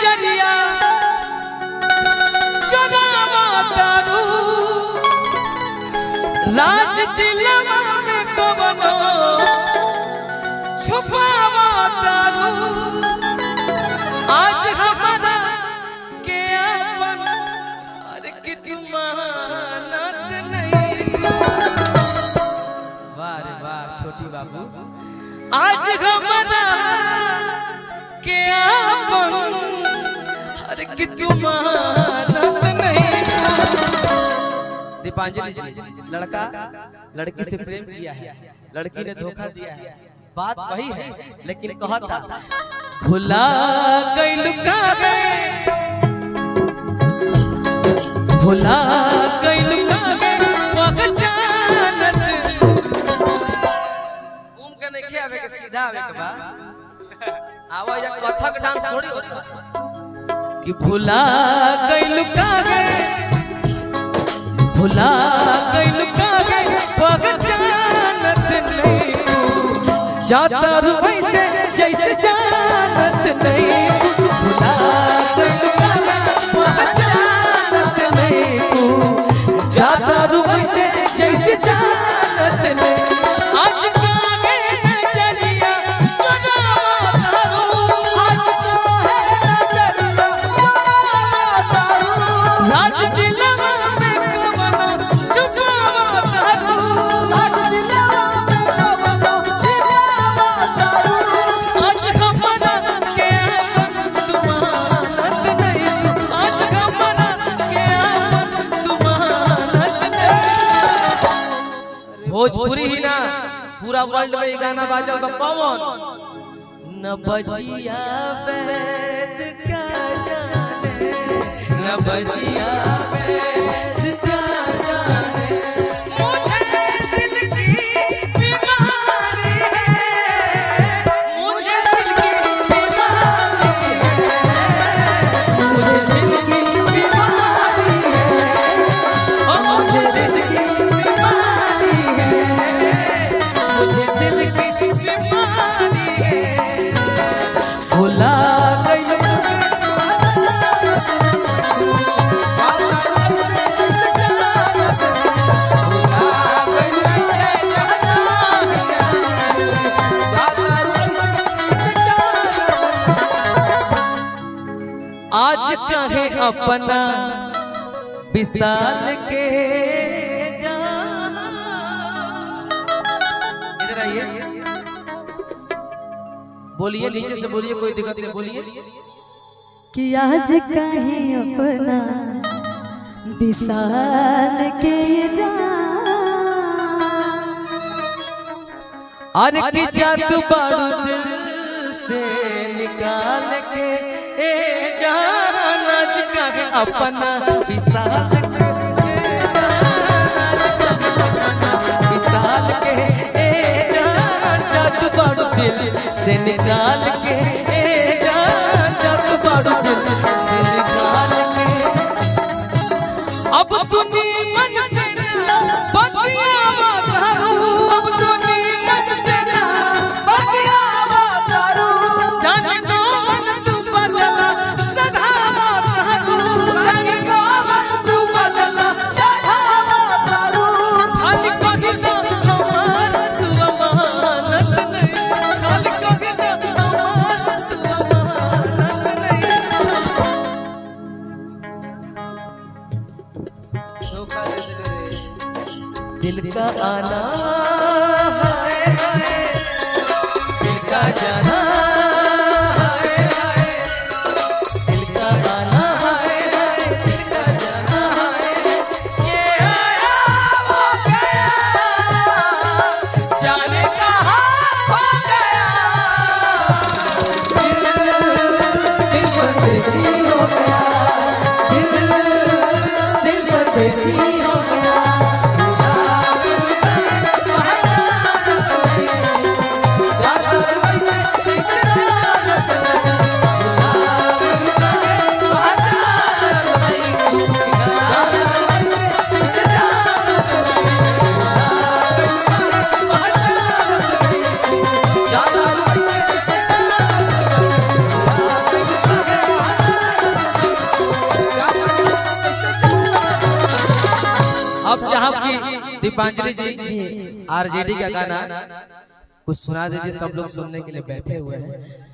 नजरिया चुरावा तारू राज दिलवा में कवनो छुपावा तारू आज हमारा के अपन अरे कि तुम मानत नहीं। वाह रे वाह छोटी बाबू आज हमारा के अपन अरे कि तुम मानत नहीं। दीपांजलि जी लड़का लड़की से प्रेम किया है, लड़की ने धोखा दिया है, बात वही है लेकिन कहता भुला गइल काहे भुला गइल काहे पहचानत उम के नहीं आवे के सीधा आवे के बा आवा या कथक डांस छोड़ी होता कि भुला गइल काहे भुला गइल काहे पहचानत नहीं जाता रू ऐसे जैसे जानत नहीं भुला गइल काहे पहचानत नहीं जाता रू ऐसे जैसे जानत नहीं। आज काहे नजरिया चुरावा तारू आज काहे नजरिया चुरावा तारू राज दिलवा में कवनो छुपावा तारू राज दिलवा में कवनो छुपावा तारू आज हमारा के तुमानत नहीं आज हमारा के तुमानत नहीं। भोजपुरी ही ना पूरा वर्ल्ड में ये गाना बाजल बा पवन न बजिया वैद क्या जाने न बजिया वैद क्या जाने मुझे दिल की बीमारी है मुझे दिल की बीमारी है मुझे दिल की बीमारी है मुझे दिल की बीमारी है मुझे दिल की बीमारी है भुला गइल आज चाहे अपना विशाल के जान इधर आइए बोलिए नीचे से बोलिए कोई दिक्कत नहीं बोलिए कि आज कहीं अपना विशाल के जान अरे की जादू बारू दिल से निकाल के ए जान आज कहीं अपना विशाल विशाल के ए जान जादू बारू दिल से निकाल के ए जान जादू बारू दिल से निकाल के अब तुनी मन से बतियावा तारू अब तुनी मन से बतियावा तारू जाने कौन तू बदला सधावा तारू जाने कौन तू बदला सधावा तारू खाली कभी ना हमार तू अमानत नहीं खाली कभी ना हमार तू अमानत नहीं। धोखा दे दे रे दिल का आना हाय हाय दिल का जाना हाय हाय दिल का आना हाय हाय दिल का जाना हाय ये आया वो गया जाने कहाँ खो गया दिल परदेसी हो गया दिल परदेसी हो गया चाहूँ कि दीपांजलि जी आरजेडी का गाना कुछ सुना दीजिए, सब लोग सुनने के लिए बैठे हुए हैं।